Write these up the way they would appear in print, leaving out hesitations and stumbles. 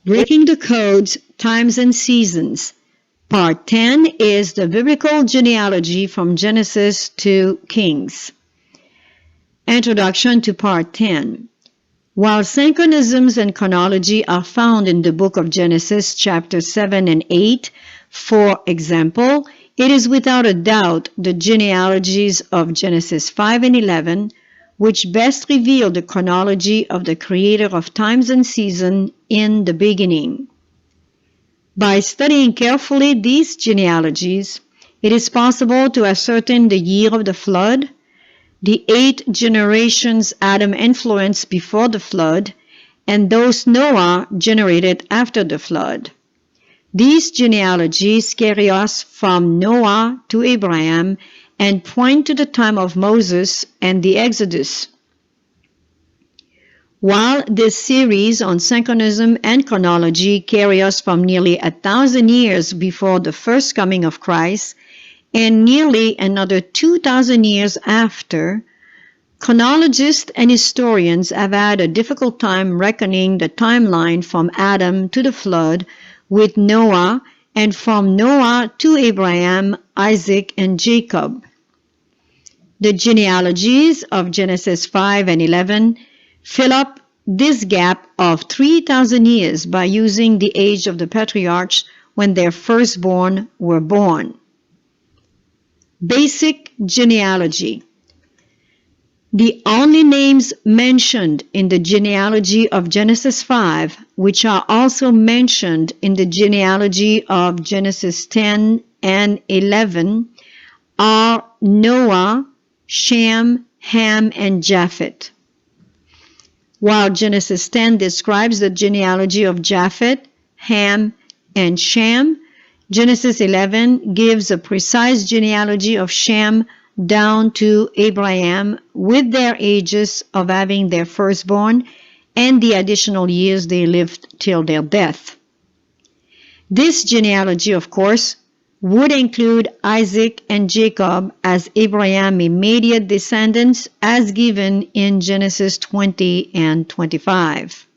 Breaking the Codes, Times and Seasons. Part 10 is the biblical genealogy from Genesis to Kings. Introduction to Part 10. While synchronisms and chronology are found in the book of Genesis, chapters 7 and 8, for example, it is without a doubt the genealogies of Genesis 5 and 11 which best reveal the chronology of the Creator of times and seasons in the beginning. By studying carefully these genealogies, it is possible to ascertain the year of the flood, the 8 generations Adam influenced before the flood, and those Noah generated after the flood. These genealogies carry us from Noah to Abraham and point to the time of Moses and the Exodus. While this series on synchronism and chronology carry us from nearly 1,000 years before the first coming of Christ and nearly another 2,000 years after, chronologists and historians have had a difficult time reckoning the timeline from Adam to the flood with Noah and from Noah to Abraham, Isaac, and Jacob. The genealogies of Genesis 5 and 11 fill up this gap of 3,000 years by using the age of the patriarchs when their firstborn were born. Basic genealogy. The only names mentioned in the genealogy of Genesis 5, which are also mentioned in the genealogy of Genesis 10 and 11, are Noah, Shem, Ham, and Japheth. While Genesis 10 describes the genealogy of Japheth, Ham, and Shem, Genesis 11 gives a precise genealogy of Shem down to Abraham with their ages of having their firstborn and the additional years they lived till their death. This genealogy, of course, would include Isaac and Jacob as Abraham's immediate descendants as given in Genesis 20 and 25.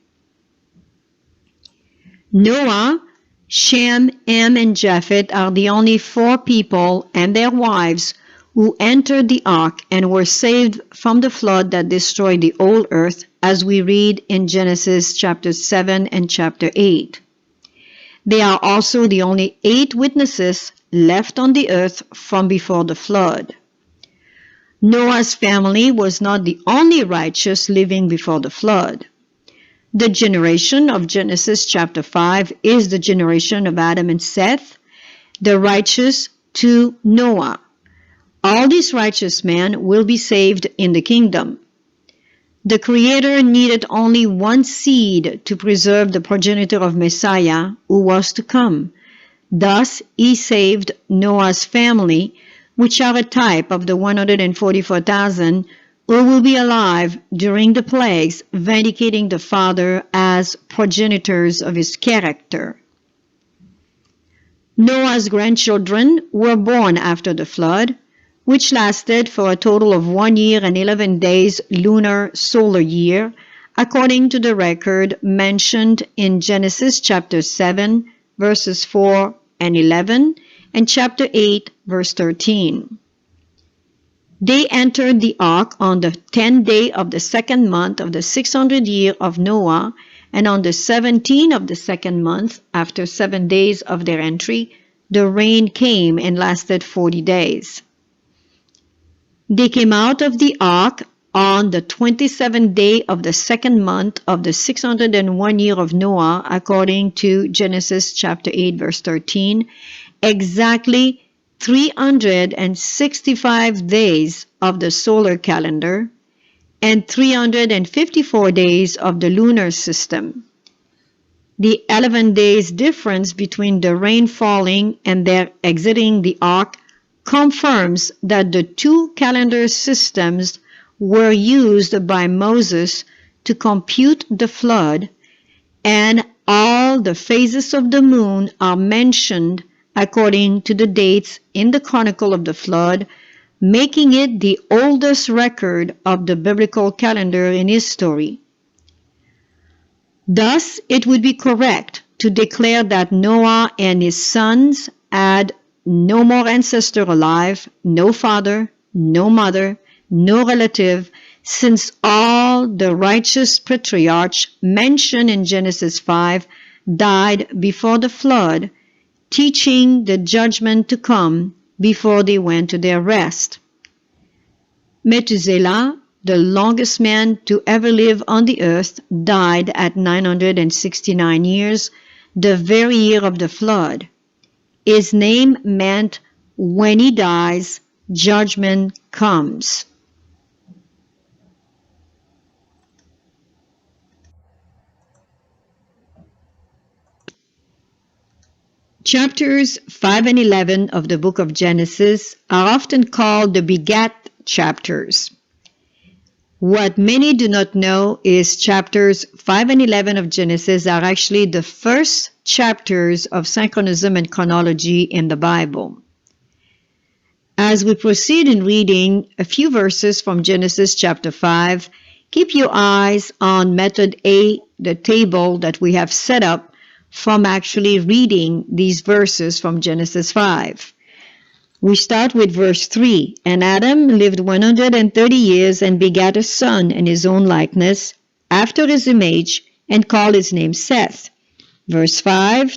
Noah, Shem, Ham, and Japheth are the only 4 people and their wives who entered the ark and were saved from the flood that destroyed the old earth, as we read in Genesis chapter 7 and chapter 8. They are also the only 8 witnesses left on the earth from before the flood. Noah's family was not the only righteous living before the flood. The generation of Genesis chapter 5 is the generation of Adam and Seth, the righteous to Noah. All these righteous men will be saved in the kingdom. The Creator needed only one seed to preserve the progenitor of Messiah who was to come. Thus, he saved Noah's family, which are a type of the 144,000 who will be alive during the plagues, vindicating the Father as progenitors of his character. Noah's grandchildren were born after the flood, which lasted for a total of 1 year and 11 days lunar solar year, according to the record mentioned in Genesis chapter 7, verses 4 and 11, and chapter 8, verse 13. They entered the ark on the 10th day of the 2nd month of the 600th year of Noah, and on the 17th of the 2nd month, after 7 days of their entry, the rain came and lasted 40 days. They came out of the ark on the 27th day of the 2nd month of the 601 year of Noah, according to Genesis chapter 8, verse 13, exactly 365 days of the solar calendar and 354 days of the lunar system. The 11 days difference between the rain falling and their exiting the ark confirms that the 2 calendar systems were used by Moses to compute the flood, and all the phases of the moon are mentioned according to the dates in the chronicle of the flood, making it the oldest record of the biblical calendar in history. Thus, it would be correct to declare that Noah and his sons had no more ancestor alive, no father, no mother, no relative, since all the righteous patriarchs mentioned in Genesis 5 died before the flood, teaching the judgment to come before they went to their rest. Methuselah, the longest man to ever live on the earth, died at 969 years, the very year of the flood. His name meant, when he dies, judgment comes. Chapters 5 and 11 of the book of Genesis are often called the begat chapters. What many do not know is chapters 5 and 11 of Genesis are actually the first chapters of synchronism and chronology in the Bible. As we proceed in reading a few verses from Genesis chapter 5, keep your eyes on method A, the table that we have set up from actually reading these verses from Genesis 5. We start with verse 3. And Adam lived 130 years and begat a son in his own likeness, after his image, and called his name Seth. Verse 5.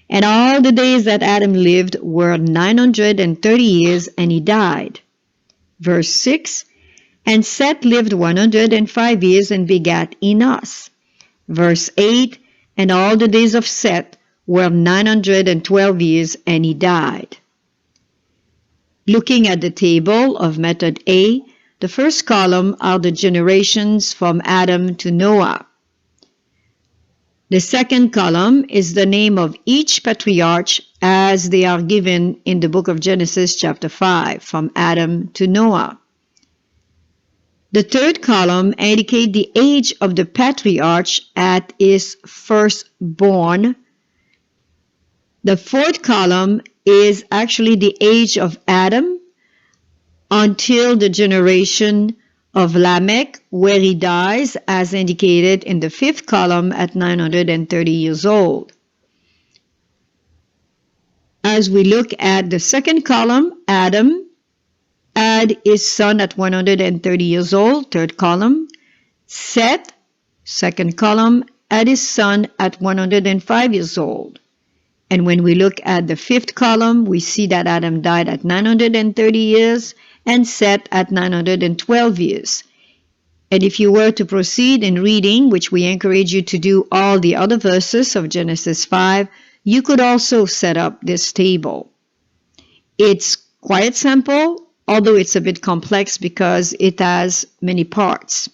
And all the days that Adam lived were 930 years, and he died. Verse 6. And Seth lived 105 years and begat Enos. Verse 8. And all the days of Seth were 912 years, and he died. Looking at the table of method A, the first column are the generations from Adam to Noah. The second column is the name of each patriarch as they are given in the book of Genesis chapter 5, from Adam to Noah. The third column indicates the age of the patriarch at his firstborn. The fourth column is actually the age of Adam until the generation of Lamech, where he dies, as indicated in the fifth column at 930 years old. As we look at the second column, Adam had his son at 130 years old, third column. Seth, second column, had his son at 105 years old. And when we look at the fifth column, we see that Adam died at 930 years and Seth at 912 years. And if you were to proceed in reading, which we encourage you to do all the other verses of Genesis 5, you could also set up this table. It's quite simple, although it's a bit complex because it has many parts.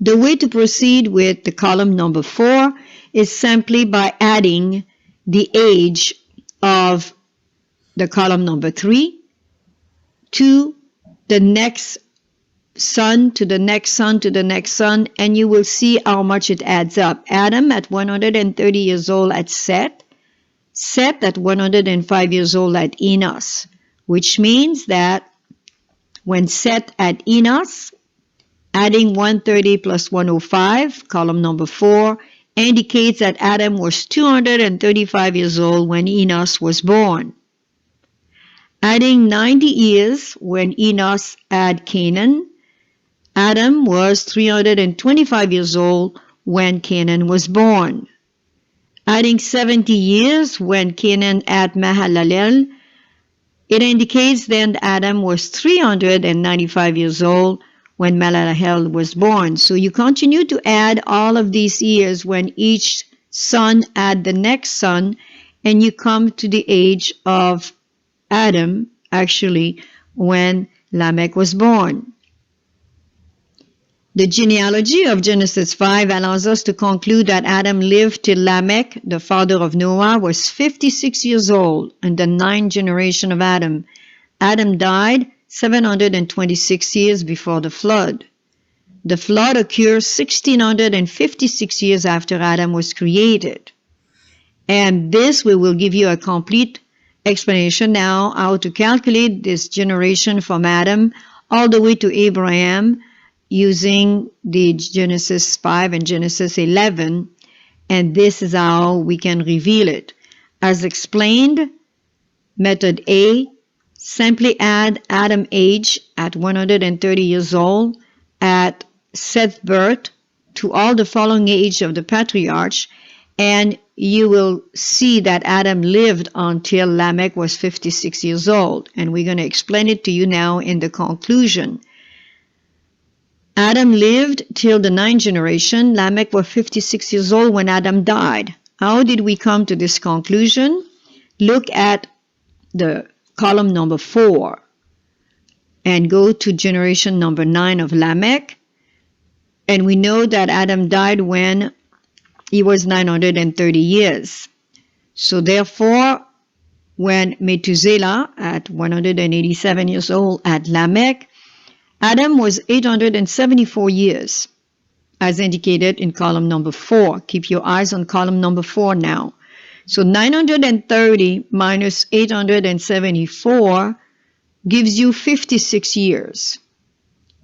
The way to proceed with the column number 4 is simply by adding the age of the column number 3 to the next son, to the next son, to the next son, and you will see how much it adds up. Adam at 130 years old at Seth, Seth at 105 years old at Enos, which means that when Seth had Enos, adding 130 plus 105, column number 4, indicates that Adam was 235 years old when Enos was born. Adding 90 years when Enos had Canaan, Adam was 325 years old when Canaan was born. Adding 70 years when Canaan had Mahalalel, it indicates then Adam was 395 years old when Mahalalel was born. So you continue to add all of these years when each son had the next son, and you come to the age of Adam, actually, when Lamech was born. The genealogy of Genesis 5 allows us to conclude that Adam lived till Lamech, the father of Noah, was 56 years old in the 9th generation of Adam. Adam died 726 years before the flood. The flood occurred 1656 years after Adam was created. And this we will give you a complete explanation now how to calculate this generation from Adam all the way to Abraham using the Genesis 5 and Genesis 11, and this is how we can reveal it. As explained, method A, simply add Adam's age at 130 years old at Seth's birth to all the following age of the patriarchs, and you will see that Adam lived until Lamech was 56 years old. And we're going to explain it to you now in the conclusion. Adam lived till the 9th generation. Lamech was 56 years old when Adam died. How did we come to this conclusion? Look at the column number 4 and go to generation number 9 of Lamech. And we know that Adam died when he was 930 years. So therefore, when Methuselah at 187 years old at Lamech, Adam was 874 years, as indicated in column number 4. Keep your eyes on column number 4 now. So 930 minus 874 gives you 56 years.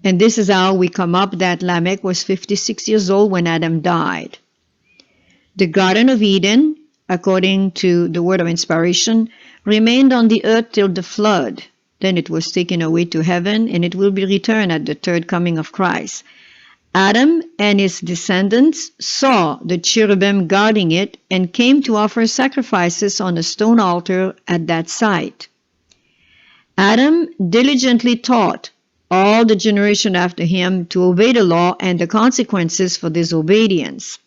And this is how we come up that Lamech was 56 years old when Adam died. The Garden of Eden, according to the word of inspiration, remained on the earth till the flood. Then it was taken away to heaven, and it will be returned at the third coming of Christ. Adam and his descendants saw the cherubim guarding it and came to offer sacrifices on a stone altar at that site. Adam diligently taught all the generation after him to obey the law and the consequences for disobedience.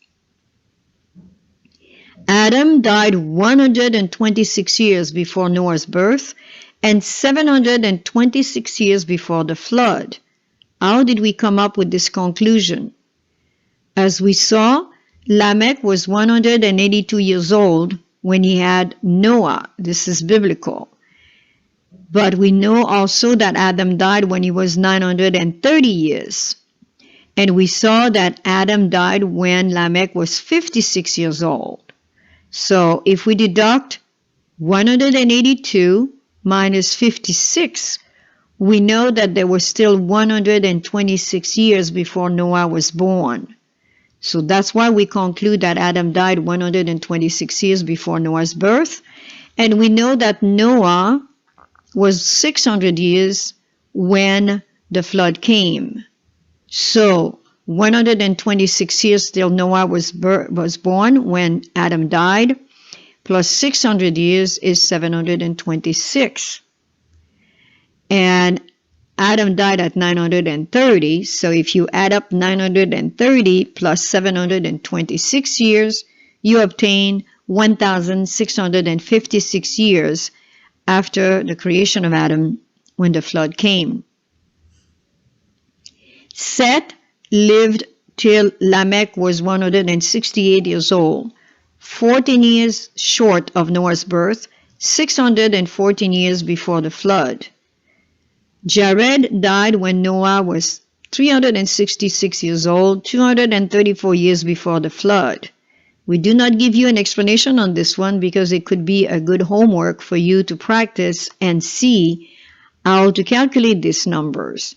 Adam died 126 years before Noah's birth and 726 years before the flood. How did we come up with this conclusion? As we saw, Lamech was 182 years old when he had Noah. This is biblical. But we know also that Adam died when he was 930 years. And we saw that Adam died when Lamech was 56 years old. So if we deduct 182 minus 56, we know that there was still 126 years before Noah was born. So that's why we conclude that Adam died 126 years before Noah's birth. And we know that Noah was 600 years when the flood came. So 126 years till Noah was born when Adam died, plus 600 years is 726. And Adam died at 930, so if you add up 930 plus 726 years, you obtain 1,656 years after the creation of Adam when the flood came. Seth lived till Lamech was 168 years old, 14 years short of Noah's birth, 614 years before the flood. Jared died when Noah was 366 years old, 234 years before the flood. We do not give you an explanation on this one because it could be a good homework for you to practice and see how to calculate these numbers.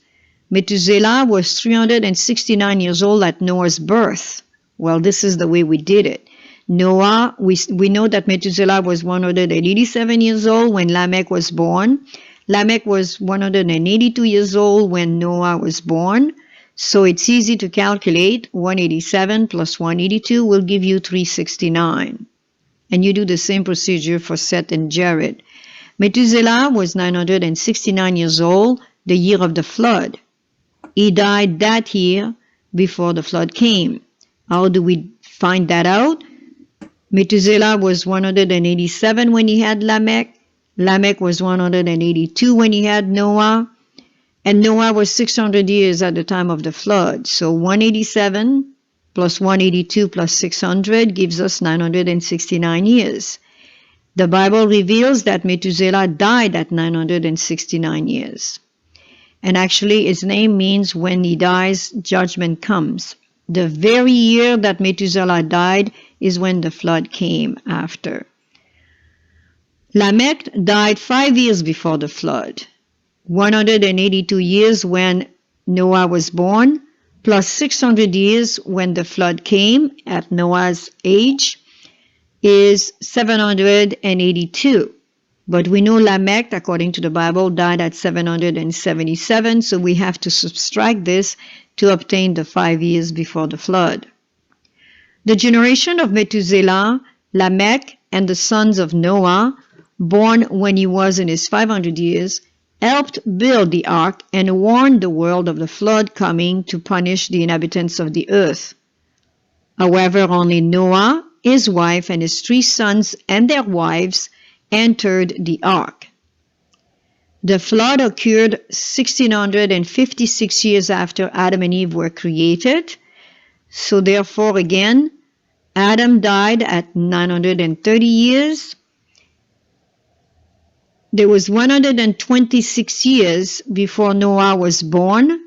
Methuselah was 369 years old at Noah's birth. Well, this is the way we did it. Noah, we know that Methuselah was 187 years old when Lamech was born. Lamech was 182 years old when Noah was born. So it's easy to calculate. 187 plus 182 will give you 369. And you do the same procedure for Seth and Jared. Methuselah was 969 years old the year of the flood. He died that year before the flood came. How do we find that out? Methuselah was 187 when he had Lamech. Lamech was 182 when he had Noah. And Noah was 600 years at the time of the flood. So 187 plus 182 plus 600 gives us 969 years. The Bible reveals that Methuselah died at 969 years. And actually, his name means when he dies, judgment comes. The very year that Methuselah died is when the flood came after. Lamech died 5 years before the flood. 182 years when Noah was born, plus 600 years when the flood came at Noah's age is 782. But we know Lamech, according to the Bible, died at 777, so we have to subtract this to obtain the 5 years before the flood. The generation of Methuselah, Lamech, and the sons of Noah, born when he was in his 500 years, helped build the ark and warned the world of the flood coming to punish the inhabitants of the earth. However, only Noah, his wife, and his 3 sons and their wives entered the ark. The flood occurred 1656 years after Adam and Eve were created. So therefore, again, Adam died at 930 years. There was 126 years before Noah was born,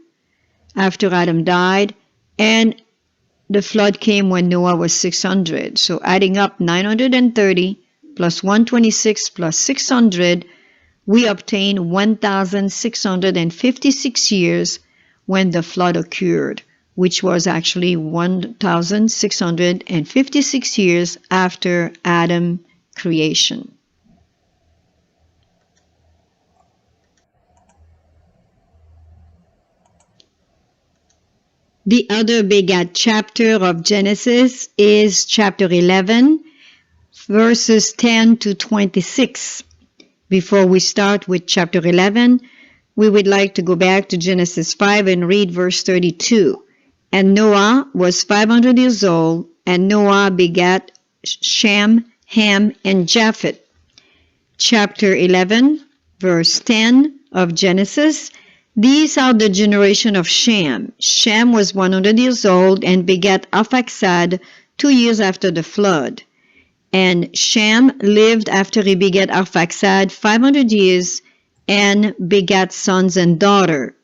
after Adam died, and the flood came when Noah was 600. So adding up 930 plus 126 plus 600, we obtain 1,656 years when the flood occurred, which was actually 1,656 years after Adam's creation. The other big chapter of Genesis is chapter 11, verses 10 to 26. Before we start with chapter 11, we would like to go back to Genesis 5 and read verse 32. And Noah was 500 years old, and Noah begat Shem, Ham, and Japheth. Chapter 11, verse 10 of Genesis. These are the generation of Shem. Shem was 100 years old and begat Arphaxad 2 years after the flood. And Shem lived after he begat Arphaxad 500 years and begat sons and daughter.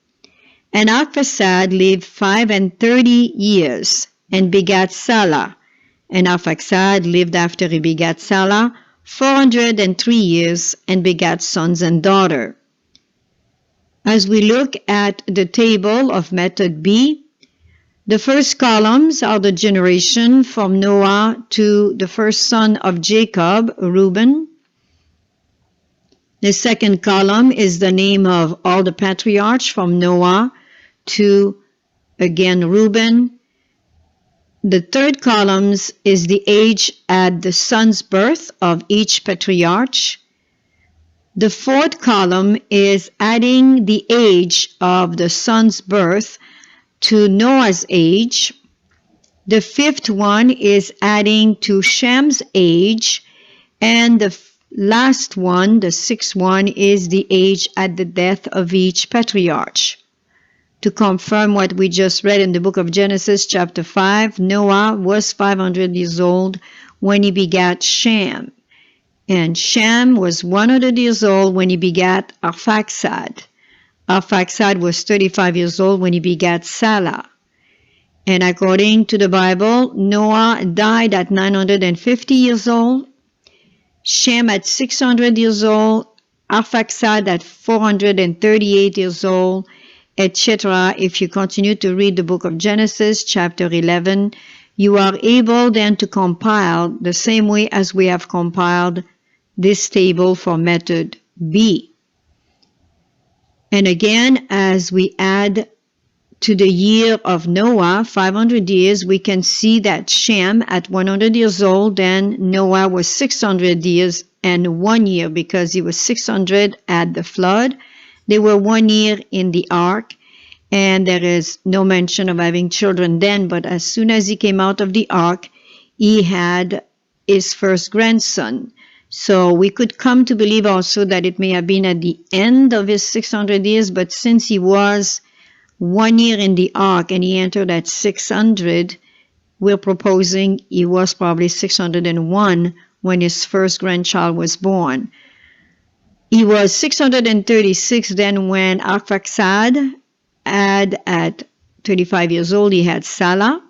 And Arphaxad lived 35 years and begat Salah. And Arphaxad lived after he begat Salah 403 years and begat sons and daughter. As we look at the table of method B, the first columns are the generation from Noah to the first son of Jacob, Reuben. The second column is the name of all the patriarchs from Noah to, again, Reuben. The third column is the age at the son's birth of each patriarch. The fourth column is adding the age of the son's birth to Noah's age. The fifth one is adding to Shem's age. And the last one, the sixth one, is the age at the death of each patriarch. To confirm what we just read in the book of Genesis chapter 5, Noah was 500 years old when he begat Shem. And Shem was 100 years old when he begat Arphaxad. Arphaxad was 35 years old when he begat Salah. And according to the Bible, Noah died at 950 years old, Shem at 600 years old, Arphaxad at 438 years old, etc. If you continue to read the book of Genesis, chapter 11, you are able then to compile the same way as we have compiled this table for method B. And again, as we add to the year of Noah, 500 years, we can see that Shem at 100 years old, then Noah was 600 years and 1 year because he was 600 at the flood. They were 1 year in the ark, and there is no mention of having children then, but as soon as he came out of the ark, he had his first grandson. So we could come to believe also that it may have been at the end of his 600 years, but since he was 1 year in the ark and he entered at 600, we're proposing he was probably 601 when his first grandchild was born. He was 636 then when Arphaxad had at 35 years old, he had Salah.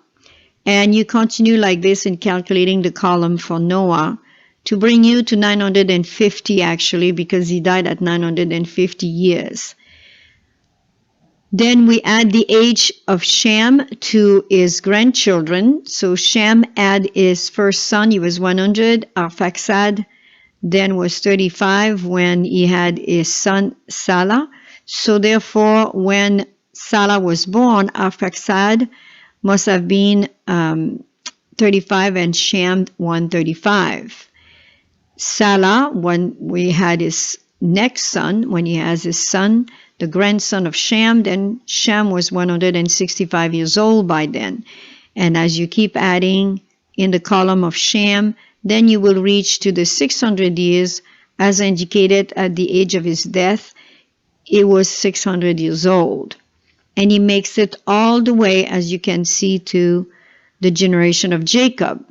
And you continue like this in calculating the column for Noah to bring you to 950 actually, because he died at 950 years. Then we add the age of Shem to his grandchildren. So Shem had his first son, he was 100. Arphaxad then was 35 when he had his son Salah. So therefore, when Salah was born, Arphaxad must have been 35 and Shem 135. Salah, when we had his next son, when he has his son, the grandson of Shem, then Shem was 165 years old by then. And as you keep adding in the column of Shem, then you will reach to the 600 years as indicated at the age of his death. He was 600 years old. And he makes it all the way, as you can see, to the generation of Jacob.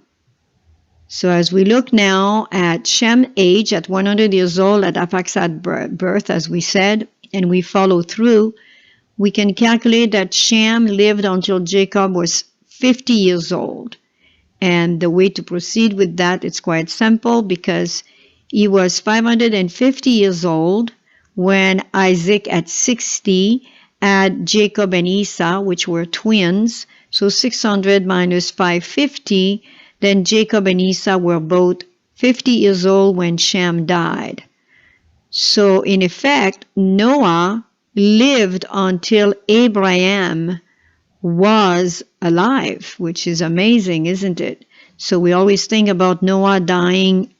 So as we look now at Shem's age at 100 years old at Arphaxad's birth, as we said, and we follow through, we can calculate that Shem lived until Jacob was 50 years old. And the way to proceed with that is quite simple, because he was 550 years old when Isaac at 60 had Jacob and Esau, which were twins. So 600 minus 550, then Jacob and Esau were both 50 years old when Shem died. So in effect, Noah lived until Abraham was alive, which is amazing, isn't it? So we always think about Noah dying,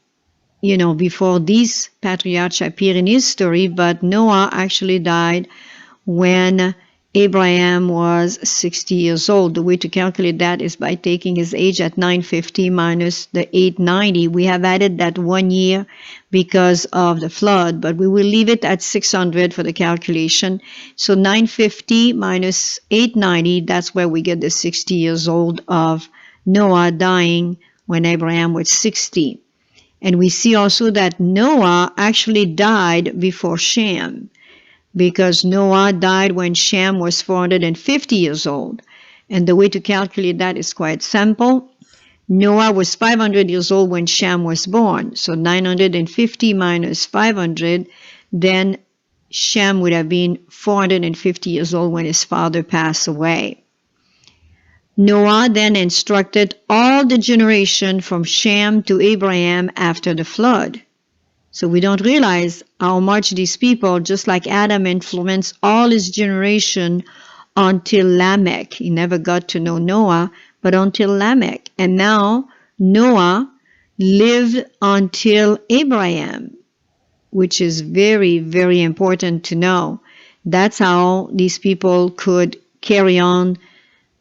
before these patriarchs appear in history, but Noah actually died when Abraham was 60 years old. The way to calculate that is by taking his age at 950 minus the 890. We have added that 1 year because of the flood, but we will leave it at 600 for the calculation. So 950 minus 890, that's where we get the 60 years old of Noah dying when Abraham was 60. And we see also that Noah actually died before Shem, because Noah died when Shem was 450 years old. And the way to calculate that is quite simple. Noah was 500 years old when Shem was born. So 950 minus 500, then Shem would have been 450 years old when his father passed away. Noah then instructed all the generation from Shem to Abraham after the flood. So we don't realize how much these people, just like Adam, influenced all his generation until Lamech. He never got to know Noah, but until Lamech. And now Noah lived until Abraham, which is very, very important to know. That's how these people could carry on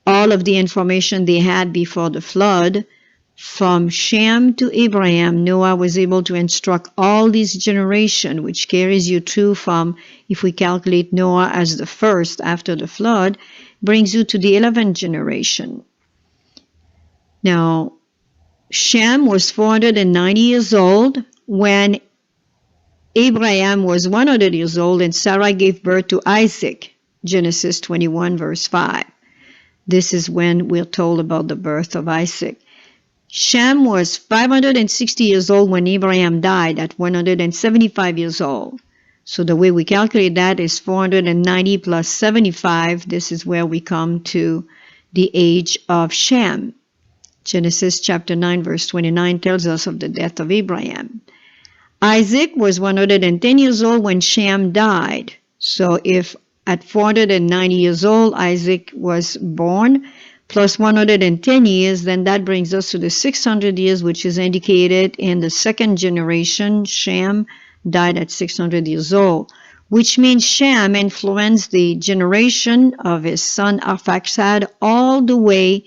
all of the information they had before the flood. From Shem to Abraham, Noah was able to instruct all these generations, which carries you through from, if we calculate Noah as the first after the flood, brings you to the 11th generation. Now, Shem was 490 years old when Abraham was 100 years old and Sarah gave birth to Isaac, Genesis 21 verse 5. This is when we're told about the birth of Isaac. Shem was 560 years old when Abraham died at 175 years old. So the way we calculate that is 490 plus 75. This is where we come to the age of Shem. Genesis chapter 9 verse 29 tells us of the death of Abraham. Isaac was 110 years old when Shem died. So if at 490 years old Isaac was born, plus 110 years, then that brings us to the 600 years, which is indicated in the second generation. Shem died at 600 years old, which means Shem influenced the generation of his son Arphaxad all the way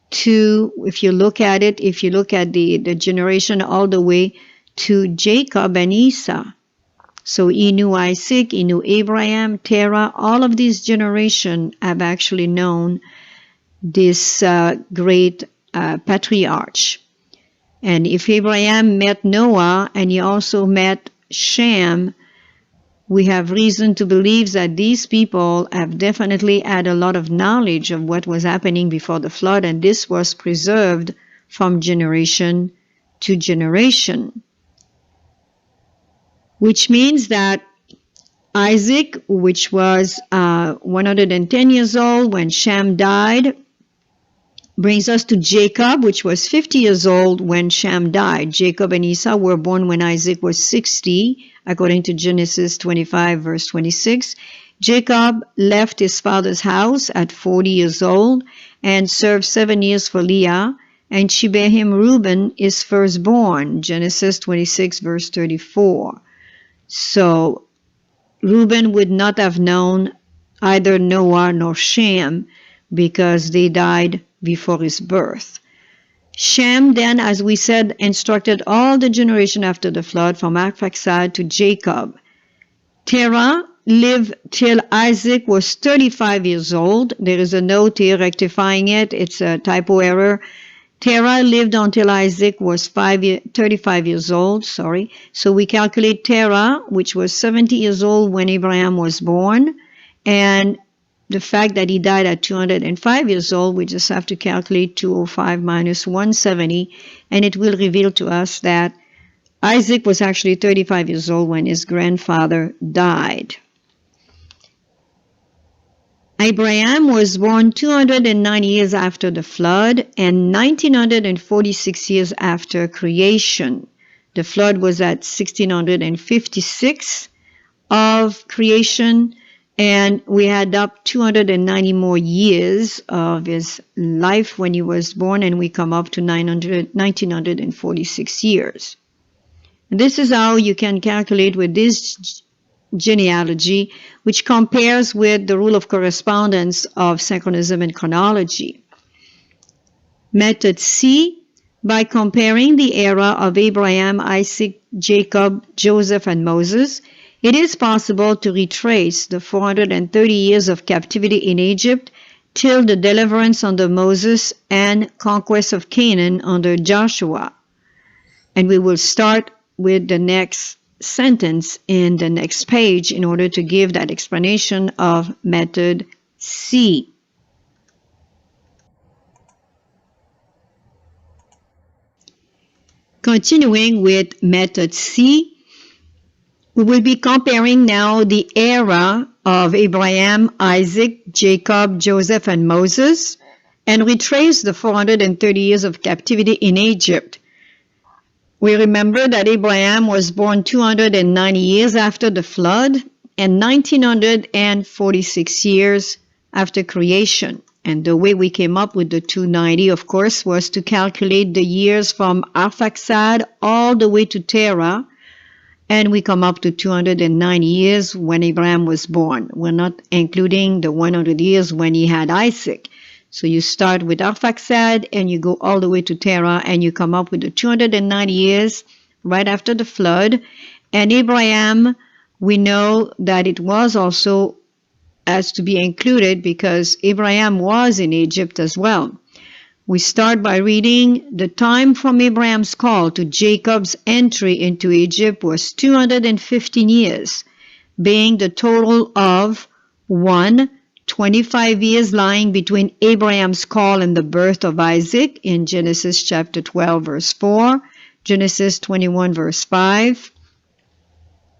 to, if you look at the generation all the way to Jacob and Esau. So he knew Isaac, he knew Abraham, Terah. All of these generations have actually known this great patriarch. And if Abraham met Noah and he also met Shem, we have reason to believe that these people have definitely had a lot of knowledge of what was happening before the flood, and this was preserved from generation to generation. Which means that Isaac, which was 110 years old when Shem died, brings us to Jacob, which was 50 years old when Shem died. Jacob and Esau were born when Isaac was 60, according to Genesis 25, verse 26. Jacob left his father's house at 40 years old and served 7 years for Leah, and she bare him Reuben, his firstborn. Genesis 26, verse 34. So Reuben would not have known either Noah nor Shem because they died before his birth. Shem then, as we said, instructed all the generation after the flood from Arphaxad to Jacob. Terah lived till Isaac was 35 years old. There is a note here rectifying it. It's a typo error. Terah lived until Isaac was 35 years old. So we calculate Terah, which was 70 years old when Abraham was born, and the fact that he died at 205 years old, we just have to calculate 205 minus 170, and it will reveal to us that Isaac was actually 35 years old when his grandfather died. Abraham was born 290 years after the flood and 1946 years after creation. The flood was at 1656 of creation, and we add up 290 more years of his life when he was born, and we come up to 1946 years. And this is how you can calculate with this genealogy, which compares with the rule of correspondence of synchronism and chronology. Method C, by comparing the era of Abraham, Isaac, Jacob, Joseph, and Moses, it is possible to retrace the 430 years of captivity in Egypt till the deliverance under Moses and conquest of Canaan under Joshua. And we will start with the next sentence in the next page in order to give that explanation of method C. Continuing with method C, we will be comparing now the era of Abraham, Isaac, Jacob, Joseph, and Moses, and retrace the 430 years of captivity in Egypt. We remember that Abraham was born 290 years after the flood and 1946 years after creation. And the way we came up with the 290, of course, was to calculate the years from Arphaxad all the way to Terah, and we come up to 290 years when Abraham was born. We're not including the 100 years when he had Isaac. So you start with Arphaxad and you go all the way to Terah, and you come up with the 290 years right after the flood. And Abraham, we know that it was also as to be included because Abraham was in Egypt as well. We start by reading the time from Abraham's call to Jacob's entry into Egypt was 215 years, being the total of 1, 25 years lying between Abraham's call and the birth of Isaac in Genesis chapter 12, verse 4, Genesis 21, verse 5.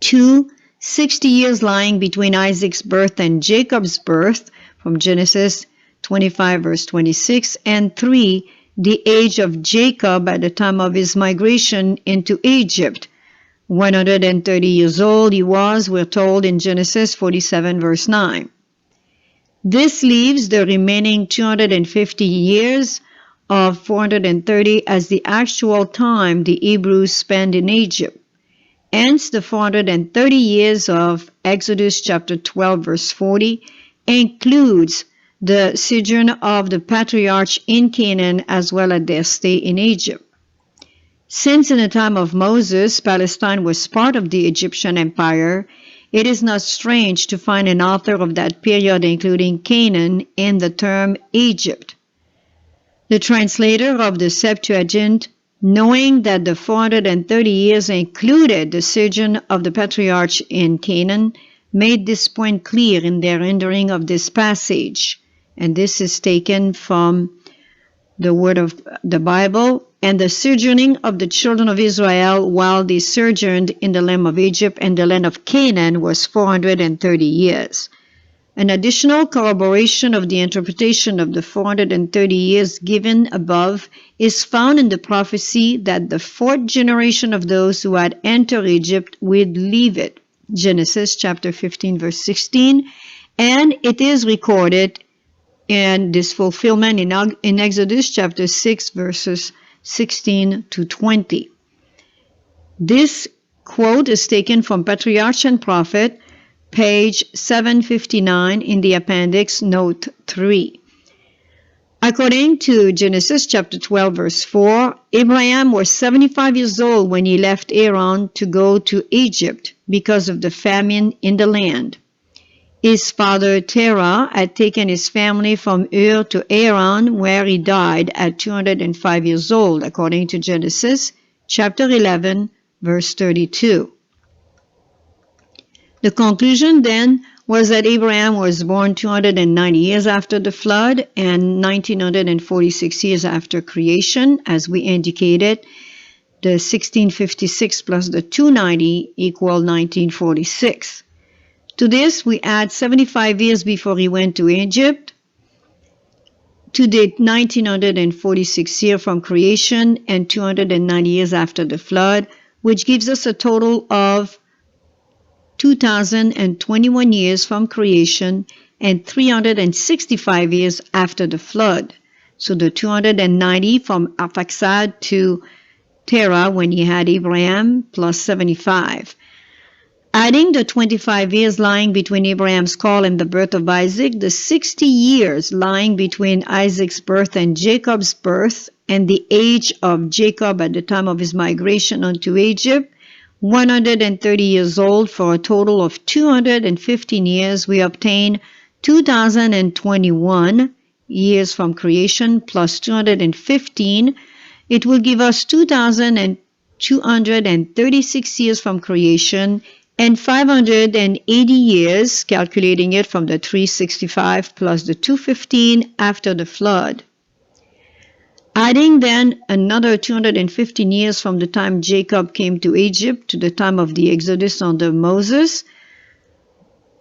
2, 60 years lying between Isaac's birth and Jacob's birth from Genesis 25, verse 26. And 3, the age of Jacob at the time of his migration into Egypt. 130 years old he was, we're told in Genesis 47, verse 9. This leaves the remaining 250 years of 430 as the actual time the Hebrews spent in Egypt. Hence, the 430 years of Exodus chapter 12, verse 40 includes the sojourn of the patriarchs in Canaan as well as their stay in Egypt. Since in the time of Moses, Palestine was part of the Egyptian empire, it is not strange to find an author of that period including Canaan in the term Egypt. The translator of the Septuagint, knowing that the 430 years included the sojourn of the patriarchs in Canaan, made this point clear in their rendering of this passage. And this is taken from the word of the Bible, and the sojourning of the children of Israel while they sojourned in the land of Egypt and the land of Canaan was 430 years. An additional corroboration of the interpretation of the 430 years given above is found in the prophecy that the fourth generation of those who had entered Egypt would leave it. Genesis chapter 15 verse 16, and it is recorded in this fulfillment in Exodus chapter 6 verses 16 to 20. This quote is taken from Patriarch and Prophet, page 759 in the appendix, note 3. According to Genesis chapter 12 verse 4, Abraham was 75 years old when he left Haran to go to Egypt because of the famine in the land. His father Terah had taken his family from Ur to Haran, where he died at 205 years old, according to Genesis chapter 11 verse 32. The conclusion then was that Abraham was born 290 years after the flood and 1946 years after creation, as we indicated. The 1656 plus the 290 equal 1946. To this, we add 75 years before he went to Egypt, to the 1946 years from creation and 290 years after the flood, which gives us a total of 2,021 years from creation and 365 years after the flood. So the 290 from Arphaxad to Terah when he had Abraham plus 75. Adding the 25 years lying between Abraham's call and the birth of Isaac, the 60 years lying between Isaac's birth and Jacob's birth, and the age of Jacob at the time of his migration unto Egypt, 130 years old, for a total of 215 years, we obtain 2,021 years from creation plus 215. It will give us 2,236 years from creation and 580 years, calculating it from the 365 plus the 215 after the flood. Adding then another 215 years from the time Jacob came to Egypt to the time of the Exodus under Moses,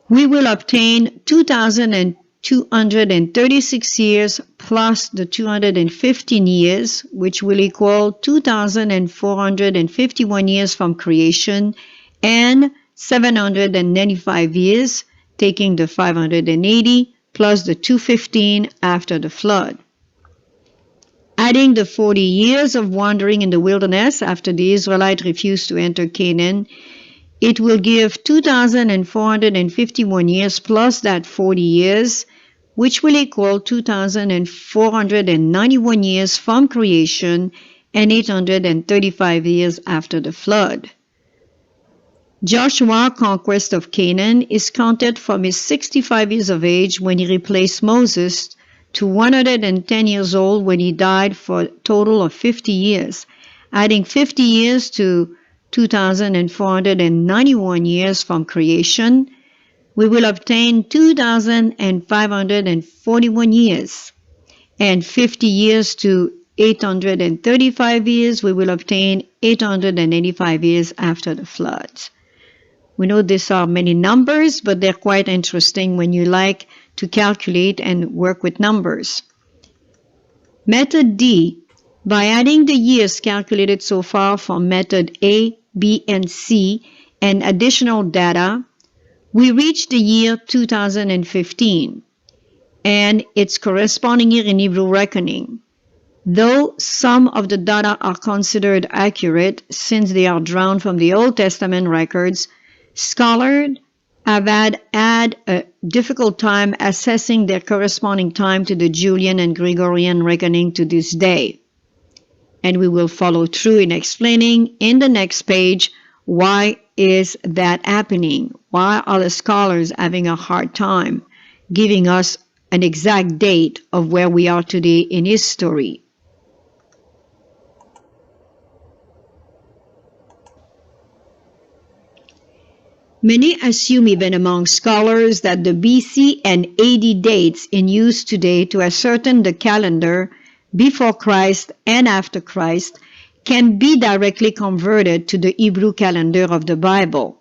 we will obtain 2,236 years plus the 215 years, which will equal 2,451 years from creation and 795 years, taking the 580 plus the 215 after the flood. Adding the 40 years of wandering in the wilderness after the Israelites refused to enter Canaan, it will give 2,451 years plus that 40 years, which will equal 2,491 years from creation and 835 years after the flood. Joshua's conquest of Canaan is counted from his 65 years of age when he replaced Moses to 110 years old when he died, for a total of 50 years. Adding 50 years to 2,491 years from creation, we will obtain 2,541 years. And 50 years to 835 years, we will obtain 885 years after the floods. We know these are many numbers, but they're quite interesting when you like to calculate and work with numbers. Method D. By adding the years calculated so far from method A, B, and C and additional data, we reach the year 2015 and its corresponding year in Hebrew reckoning. Though some of the data are considered accurate since they are drawn from the Old Testament records, scholars have had a difficult time assessing their corresponding time to the Julian and Gregorian reckoning to this day. And we will follow through in explaining in the next page why is that happening. Why are the scholars having a hard time giving us an exact date of where we are today in history? Many assume, even among scholars, that the BC and AD dates in use today to ascertain the calendar before Christ and after Christ can be directly converted to the Hebrew calendar of the Bible.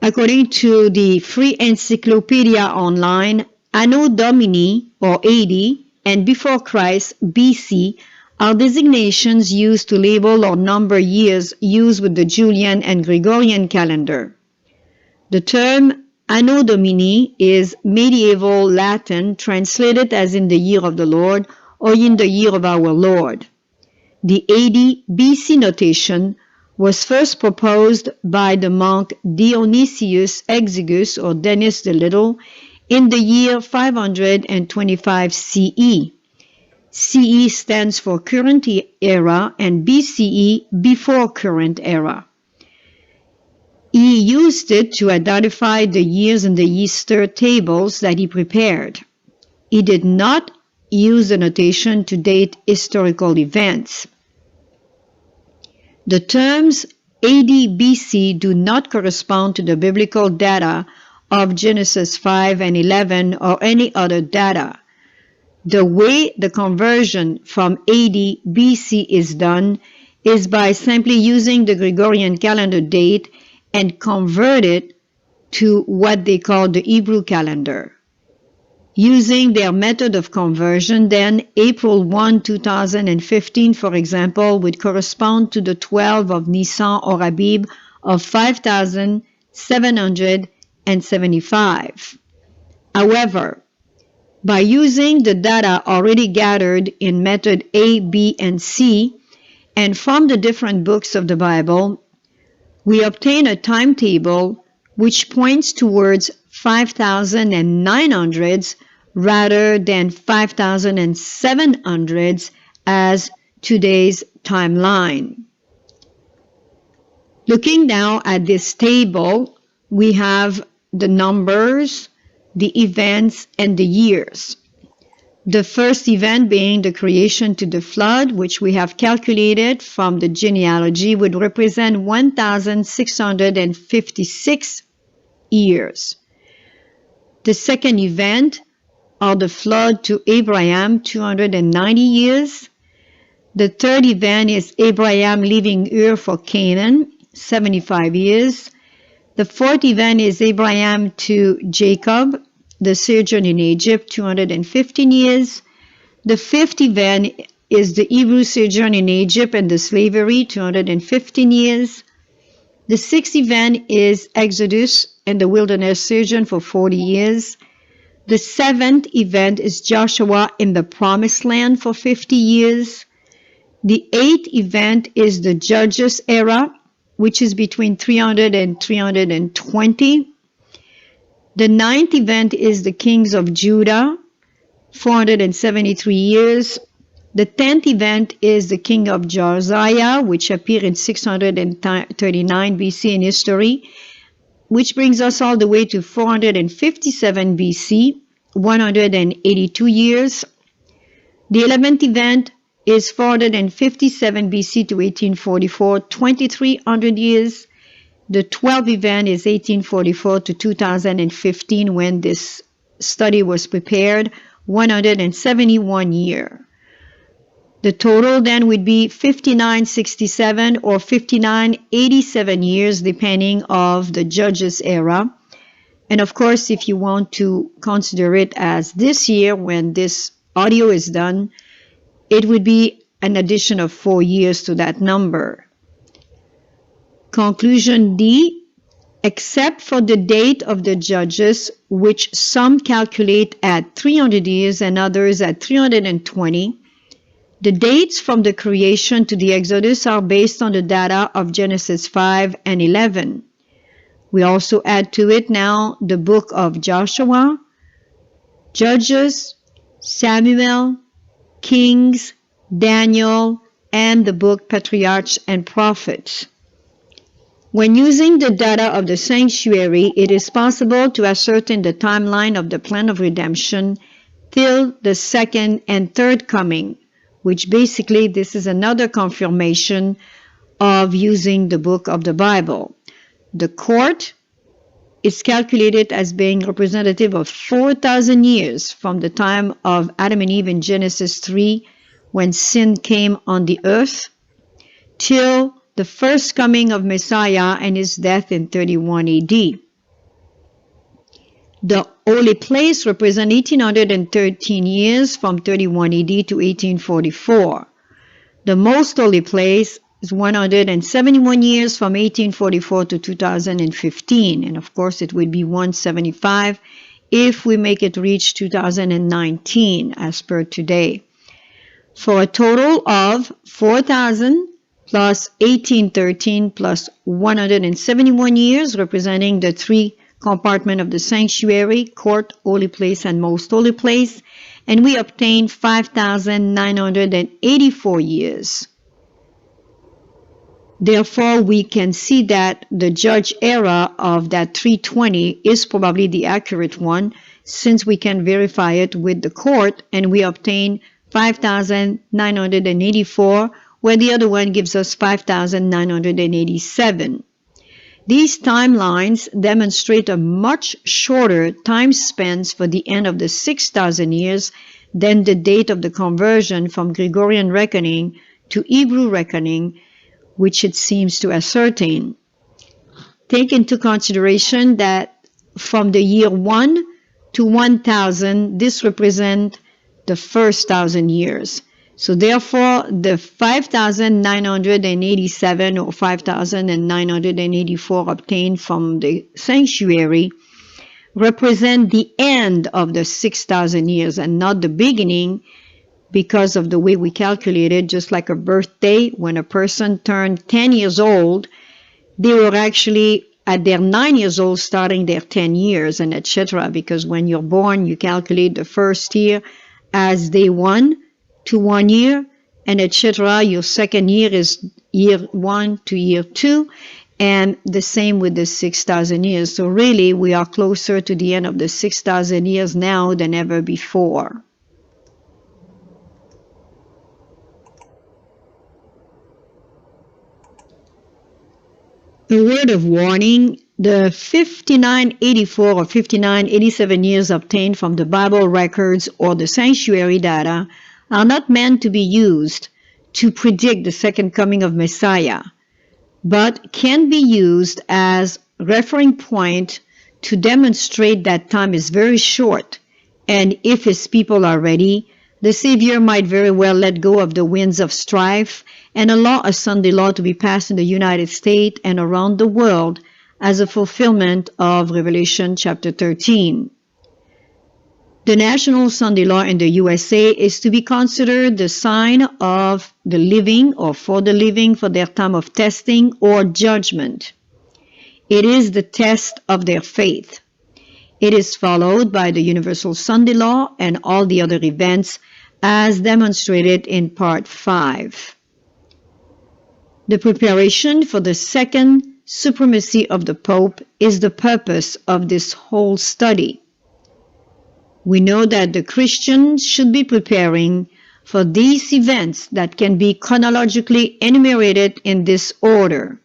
According to the Free Encyclopedia Online, Anno Domini, or AD, and before Christ, BC, are designations used to label or number years used with the Julian and Gregorian calendar. The term Anno Domini is medieval Latin translated as in the year of the Lord or in the year of our Lord. The AD BC notation was first proposed by the monk Dionysius Exiguus, or Denis the Little, in the year 525 CE. CE stands for current era and BCE before current era. He used it to identify the years in the Easter tables that he prepared. He did not use the notation to date historical events. The terms AD BC do not correspond to the biblical data of Genesis 5 and 11 or any other data. The way the conversion from AD BC is done is by simply using the Gregorian calendar date and convert it to what they call the Hebrew calendar. Using their method of conversion, then, April 1, 2015, for example, would correspond to the 12 of Nisan or Abib of 5775. However, by using the data already gathered in method A, B, and C, and from the different books of the Bible, we obtain a timetable which points towards 5,900s rather than 5,700s as today's timeline. Looking now at this table, we have the numbers, the events, and the years. The first event being the creation to the flood, which we have calculated from the genealogy, would represent 1,656 years. The second event, or the flood to Abraham, 290 years. The third event is Abraham leaving Ur for Canaan, 75 years. The fourth event is Abraham to Jacob, the sojourn in Egypt, 215 years. The fifth event is the Hebrew sojourn in Egypt and the slavery, 215 years. The sixth event is Exodus and the wilderness sojourn for 40 years. The seventh event is Joshua in the promised land for 50 years. The eighth event is the Judges era, which is between 300 and 320. The ninth event is the Kings of Judah, 473 years. The 10th event is the King of Josiah, which appeared in 639 BC in history, which brings us all the way to 457 BC, 182 years. The 11th event is 457 BC to 1844, 2,300 years. The 12th event is 1844 to 2015, when this study was prepared, 171 years. The total then would be 5967 or 5987 years, depending on the Judges era. And of course, if you want to consider it as this year when this audio is done, it would be an addition of 4 years to that number. Conclusion D, except for the date of the Judges, which some calculate at 300 years and others at 320, the dates from the creation to the Exodus are based on the data of Genesis 5 and 11. We also add to it now the book of Joshua, Judges, Samuel, Kings, Daniel, and the book Patriarchs and Prophets. When using the data of the sanctuary, it is possible to ascertain the timeline of the plan of redemption till the second and third coming, which basically this is another confirmation of using the book of the Bible. The court is calculated as being representative of 4,000 years from the time of Adam and Eve in Genesis 3, when sin came on the earth, till the first coming of Messiah and his death in 31 AD. The holy place represents 1813 years from 31 AD to 1844. The most holy place is 171 years from 1844 to 2015, and of course it will be 175 if we make it reach 2019 as per today, for a total of 4,000 plus 1813 plus 171 years, representing the three compartments of the sanctuary, court, holy place, and most holy place, and we obtained 5,984 years. Therefore, we can see that the judge era of that 320 is probably the accurate one, since we can verify it with the court, and we obtain 5,984, where the other one gives us 5,987. These timelines demonstrate a much shorter time span for the end of the 6,000 years than the date of the conversion from Gregorian reckoning to Hebrew reckoning, which it seems to ascertain. Take into consideration that from the year 1 to 1,000, this represents the first 1,000 years. So therefore, the 5,987 or 5,984 obtained from the sanctuary represent the end of the 6,000 years and not the beginning, because of the way we calculated. Just like a birthday, when a person turned 10 years old, they were actually at their 9 years old starting their 10 years, and etc. Because when you're born, you calculate the first year as day 1 to 1 year, and etc. Your second year is year 1 to year 2, and the same with the 6,000 years. So really, we are closer to the end of the 6,000 years now than ever before. A word of warning: the 5984 or 5987 years obtained from the Bible records or the sanctuary data are not meant to be used to predict the second coming of Messiah, but can be used as referring point to demonstrate that time is very short, and if his people are ready, the Savior might very well let go of the winds of strife and allow a Sunday law to be passed in the United States and around the world as a fulfillment of Revelation chapter 13. The National Sunday Law in the USA is to be considered the sign of the living or for the living for their time of testing or judgment. It is the test of their faith. It is followed by the Universal Sunday Law and all the other events as demonstrated in Part 5. The preparation for the second supremacy of the Pope is the purpose of this whole study. We know that the Christians should be preparing for these events that can be chronologically enumerated in this order.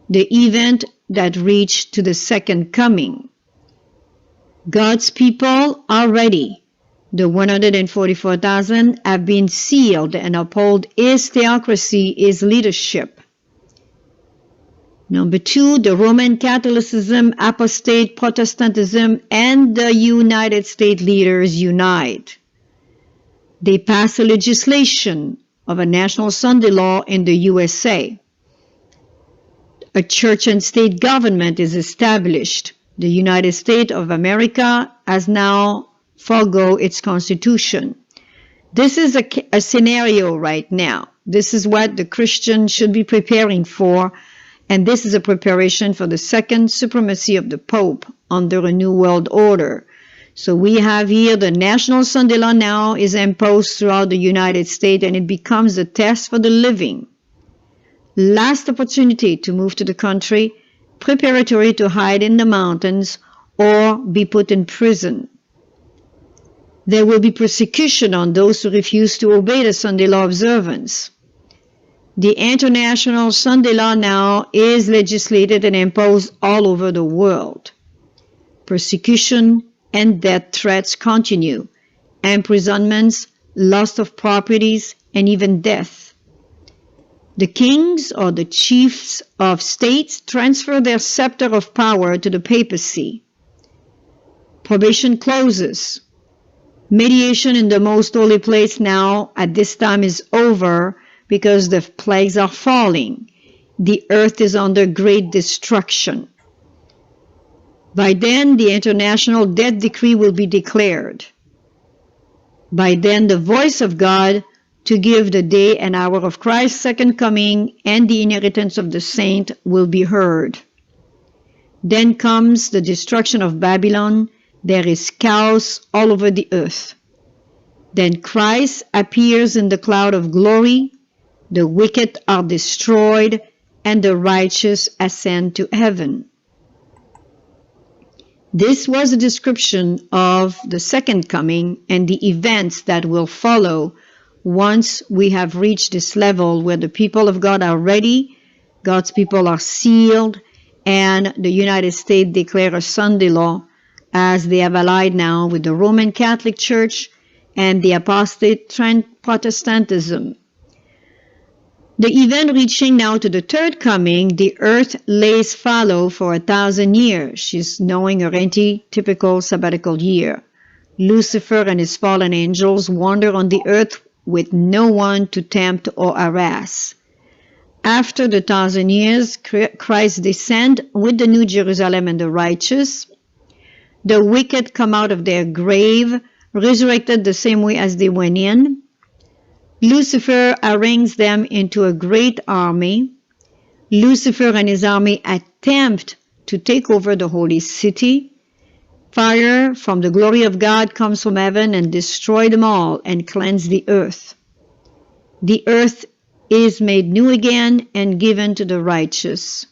The event that reached to the second coming. God's people are ready. The 144,000 have been sealed and uphold his theocracy, his leadership. Number 2, the Roman Catholicism, apostate Protestantism, and the United States leaders unite. They pass a legislation of a national Sunday law in the USA. A church and state government is established. The United States of America has now forgo its constitution. This is a scenario right now. This is what the Christians should be preparing for, and this is a preparation for the second supremacy of the Pope under a new world order. So we have here the National Sunday Law now is imposed throughout the United States, and it becomes a test for the living. Last opportunity to move to the country, preparatory to hide in the mountains or be put in prison. There will be persecution on those who refuse to obey the Sunday law observance. The international Sunday law now is legislated and imposed all over the world. Persecution and death threats continue, imprisonments, loss of properties, and even death. The kings or the chiefs of states transfer their scepter of power to the papacy. Probation closes. Mediation in the most holy place now at this time is over because the plagues are falling. The earth is under great destruction. By then, the international death decree will be declared. By then, the voice of God to give the day and hour of Christ's second coming and the inheritance of the saint will be heard. Then comes the destruction of Babylon. There is chaos all over the earth. Then Christ appears in the cloud of glory. The wicked are destroyed, and the righteous ascend to heaven. This was a description of the second coming and the events that will follow once we have reached this level where the people of God are ready, God's people are sealed, and the United States declare a Sunday law as they have allied now with the Roman Catholic Church and the apostate Protestantism. The event reaching now to the third coming, the earth lays fallow for 1,000 years. She's knowing her anti-typical sabbatical year. Lucifer and his fallen angels wander on the earth with no one to tempt or harass. After the 1,000 years, Christ descends with the New Jerusalem and the righteous. The wicked come out of their grave, resurrected the same way as they went in. Lucifer harangues them into a great army. Lucifer and his army attempt to take over the holy city. Fire from the glory of God comes from heaven and destroys them all and cleanses the earth. The earth is made new again and given to the righteous.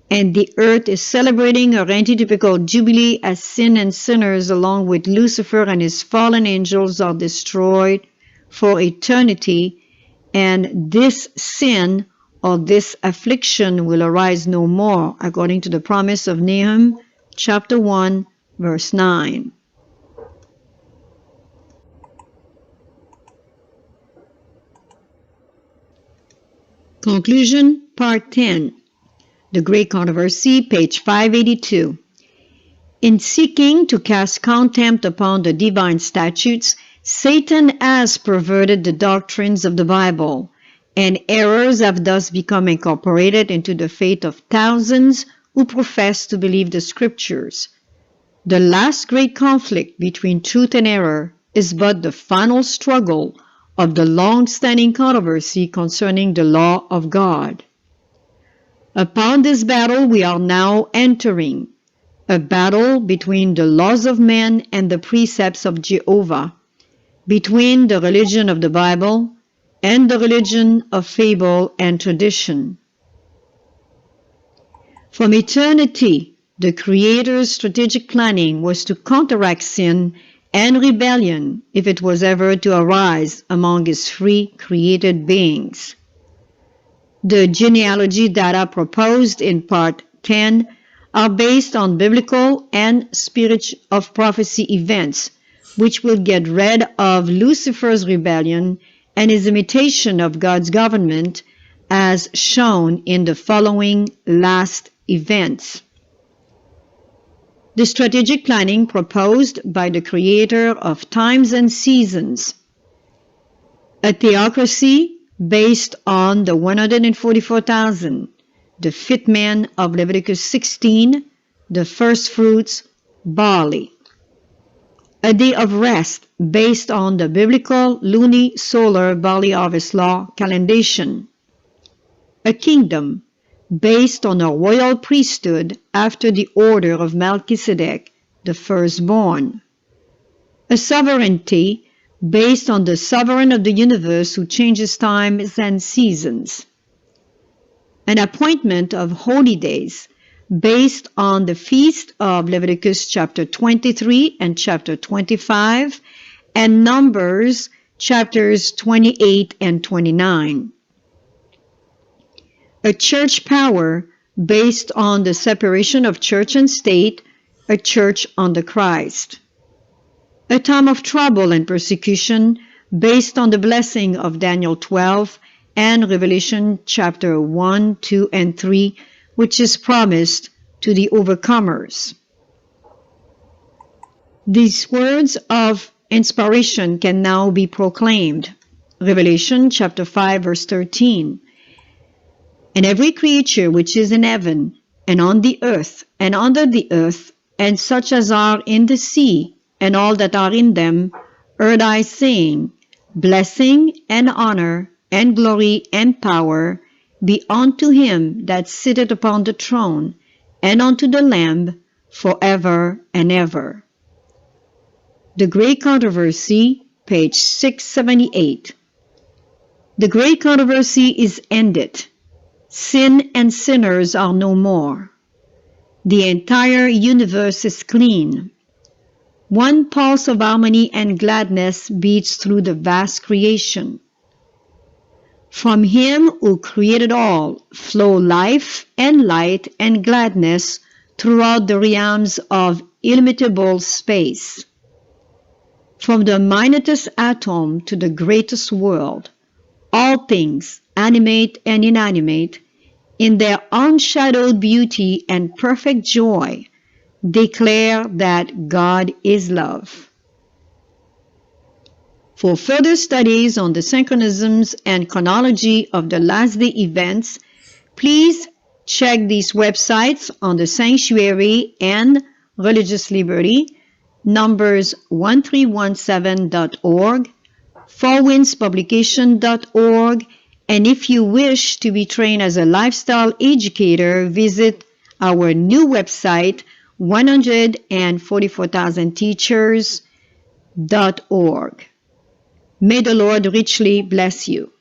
And the earth is celebrating her antitypical jubilee as sin and sinners along with Lucifer and his fallen angels are destroyed for eternity, and this sin or this affliction will arise no more, according to the promise of Nahum chapter 1, verse 9. Conclusion, Part 10. The Great Controversy, page 582. In seeking to cast contempt upon the divine statutes, Satan has perverted the doctrines of the Bible, and errors have thus become incorporated into the faith of thousands who profess to believe the Scriptures. The last great conflict between truth and error is but the final struggle of the long-standing controversy concerning the law of God. Upon this battle we are now entering, a battle between the laws of men and the precepts of Jehovah, between the religion of the Bible and the religion of fable and tradition. From eternity, the Creator's strategic planning was to counteract sin and rebellion if it was ever to arise among His free created beings. The genealogy data proposed in Part 10 are based on biblical and spirit of prophecy events, which will get rid of Lucifer's rebellion and his imitation of God's government as shown in the following last events. The strategic planning proposed by the Creator of times and seasons. A theocracy based on the 144,000, the fit man of Leviticus 16, the first fruits, barley. A day of rest based on the biblical luni-solar barley harvest law calendation. A kingdom based on a royal priesthood after the order of Melchizedek, the firstborn. A sovereignty based on the sovereign of the universe who changes times and seasons. An appointment of holy days based on the feast of Leviticus chapter 23 and chapter 25 and Numbers chapters 28 and 29. a church power based on the separation of church and state, a church under Christ. A time of trouble and persecution based on the blessing of Daniel 12 and Revelation chapter 1, 2, and 3, which is promised to the overcomers. These words of inspiration can now be proclaimed. Revelation chapter 5, verse 13. And every creature which is in heaven, and on the earth, and under the earth, and such as are in the sea, and all that are in them, heard I saying, Blessing and honor, and glory and power be unto him that sitteth upon the throne, and unto the Lamb, forever and ever. The Great Controversy, page 678. The great controversy is ended. Sin and sinners are no more. The entire universe is clean. One pulse of harmony and gladness beats through the vast creation. From him who created all flow life and light and gladness throughout the realms of illimitable space. From the minutest atom to the greatest world, all things, animate and inanimate, in their unshadowed beauty and perfect joy, declare that God is love. For further studies on the synchronisms and chronology of the last day events, please check these websites on the Sanctuary and Religious Liberty, numbers 1317.org, fourwindspublication.org, and if you wish to be trained as a lifestyle educator, visit our new website, 144,000teachers.org. May the Lord richly bless you.